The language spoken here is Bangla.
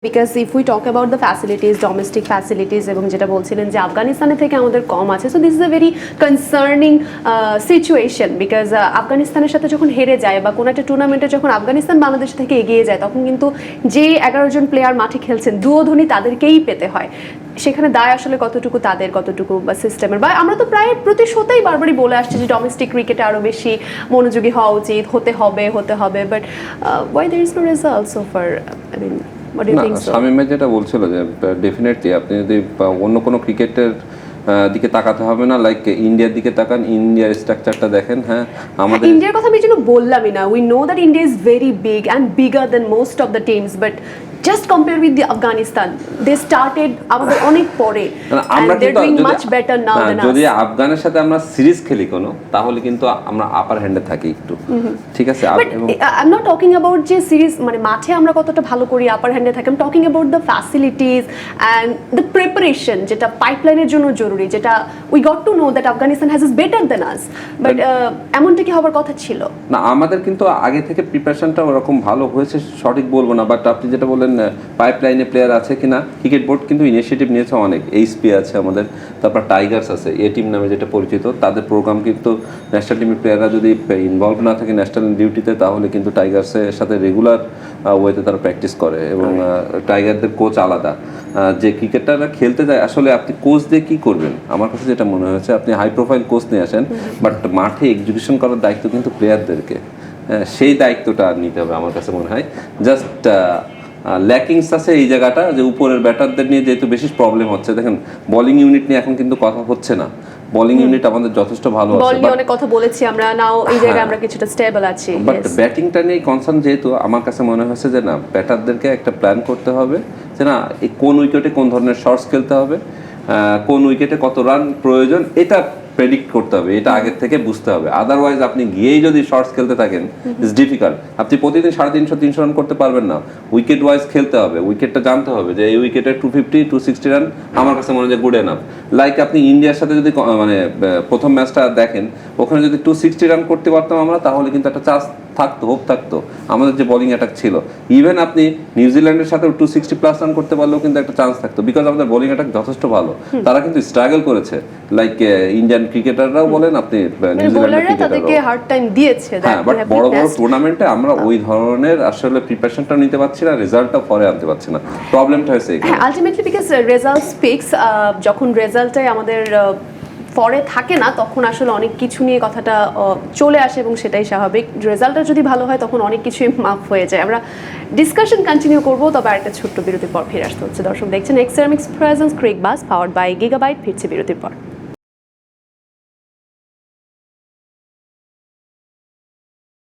Because if we talk about the facilities, domestic facilities এবং যেটা বলছিলেন যে আফগানিস্তানের থেকে আমাদের কম আছে, so this is a very concerning situation because আফগানিস্তানের সাথে যখন হেরে যায় বা কোনো একটা টুর্নামেন্টে যখন আফগানিস্তান বাংলাদেশ থেকে এগিয়ে যায় তখন কিন্তু যে 11 জন প্লেয়ার মাঠে খেলছেন দুয়োধনই তাদেরকেই পেতে হয়। সেখানে দায় আসলে কতটুকু তাদের, কতটুকু বা সিস্টেমের, বা আমরা তো প্রায় প্রতি শোতেই বারবারই বলে আসছি যে ডোমেস্টিক ক্রিকেটে আরও বেশি মনোযোগী হওয়া উচিত, হতে হবে, but why there is no result so far? I mean Shamim ভাই যেটা বলছিল যে ডেফিনেটলি আপনি যদি অন্য কোনো ক্রিকেটের দিকে তাকাতে হবে না, লাইক ইন্ডিয়ার দিকে তাকান, ইন্ডিয়ার স্ট্রাকচারটা দেখেন। হ্যাঁ, আমাদের ইন্ডিয়ার কথা আমি যেন বললামই না, we know that India is very big and bigger then most of the teams, but just compare with the Afghanistan, they started আমাদের অনেক পরে আমরা and they're doing much better now than us. যদি আফগানের সাথে আমরা সিরিজ খেলি কোনো, তাহলে কিন্তু আমরা আপার হ্যান্ডে থাকি একটু, ঠিক আছে? I'm not talking about যে সিরিজ মানে মাঠে আমরা কতটা ভালো করি, আপার হ্যান্ডে থাকি, I'm talking about the facilities and the preparation যেটা পাইপলাইনের জন্য জরুরি, যেটা we got to know that Afghanistan has is better than us, but এমনটা কি হবার কথা ছিল না? আমাদের কিন্তু আগে থেকে প্রিপারেশনটা ওরকম ভালো হয়েছে সঠিক বলবো না, বাট আপনি যেটা বললেন পাইপলাইনে প্লেয়ার আছে কিনা, ক্রিকেট বোর্ড কিন্তু ইনিশিয়েটিভ নিয়েছে অনেক। এইচপি আছে আমাদের, তারপর টাইগার্স আছে, এ টিম নামে যেটা পরিচিত, তাদের প্রোগ্রাম কিন্তু ন্যাশনাল টিমের প্লেয়াররা যদি ইনভলভ না থাকে ন্যাশনাল ডিউটিতে, তাহলে কিন্তু টাইগার্সের সাথে রেগুলার ওয়েতে তারা প্র্যাকটিস করে, এবং টাইগারদের কোচ আলাদা। যে ক্রিকেটাররা খেলতে যায়, আসলে আপনি কোচ দিয়ে কী করবেন? আমার কাছে যেটা মনে হয়েছে, আপনি হাই প্রোফাইল কোচ নিয়ে আসেন, বাট মাঠে এক্সিকিউশন করার দায়িত্ব কিন্তু প্লেয়ারদেরকে, সেই দায়িত্বটা নিতে হবে আমার কাছে মনে হয়। জাস্ট ল্যাকিংস আছে এই জায়গাটা, যে উপরের ব্যাটারদের নিয়ে যেহেতু বেশি প্রবলেম হচ্ছে। দেখেন বোলিং ইউনিট নিয়ে এখন কিন্তু কথা হচ্ছে না, বোলিং ইউনিট আমাদের যথেষ্ট ভালো আছে, বল নিয়ে অনেক কথা বলেছি আমরা, নাও এই জায়গায় আমরা কিছুটা স্টেবল আছি, বাট ব্যাটিংটা নিয়ে কনসার্ন যেহেতু, আমার কাছে মনে হচ্ছে যে না, ব্যাটারদেরকে একটা প্ল্যান করতে হবে যে না, কোন উইকেটে কোন ধরনের শর্টস খেলতে হবে, কোন উইকেটে কত রান প্রয়োজন, এটা প্রেডিক্ট করতে হবে, এটা আগের থেকে বুঝতে হবে। আদারওয়াইজ আপনি গিয়েই যদি শর্টস খেলতে থাকেন, ইটস ডিফিকাল্ট। আপনি প্রতিদিন 350-300 রান করতে পারবেন না, উইকেট ওয়াইজ খেলতে হবে, উইকেটটা জানতে হবে যে এই উইকেটে 250-260 রান আমার কাছে মনে হয় গুড এনাফ। লাইক আপনি ইন্ডিয়ার সাথে যদি মানে প্রথম ম্যাচটা দেখেন, ওখানে যদি 260 রান করতে পারতাম আমরা, তাহলে কিন্তু একটা চান্স থাকতো, হোপ থাকতো আমাদের যে বোলিং অ্যাটাক ছিল। ইভেন আপনি নিউজিল্যান্ডের সাথে 260+ রান করতে পারলেও কিন্তু একটা চান্স থাকতো, বিকজ আমাদের বোলিং অ্যাটাক যথেষ্ট ভালো। তারা কিন্তু স্ট্রাগল করেছে, লাইক ইন্ডিয়ান ক্রিকেটাররাও বলেন, আপনি নিউজিল্যান্ডের ক্রিকেটাররাও হার্ড টাইম দিয়েছে। হ্যাঁ, বাট বড় বড় টুর্নামেন্টে আমরা ওই ধরনের আসলে প্রিপারেশনটা নিতে পারছি না, রেজাল্টটা পরে আনতে পারছি না, প্রবলেমটা হয়েছে এখানে। আলটিমেটলি বিকজ রেজাল্ট স্পিক্স, যখন রেজাল্টটাই আমাদের পরে থাকে না, তখন আসলে অনেক কিছু নিয়ে কথাটা চলে আসে, এবং সেটাই স্বাভাবিক। রেজাল্টটা যদি ভালো হয় তখন অনেক কিছুই মাফ হয়ে যায়। আমরা ডিসকাশন কন্টিনিউ করবো, তবে আরেকটা ছোট্ট বিরতির পর ফিরে আসতে হচ্ছে। দর্শক দেখছেন X ceramics presence Cricbuzz powered by Gigabyte, ফিরছে বিরতির পর।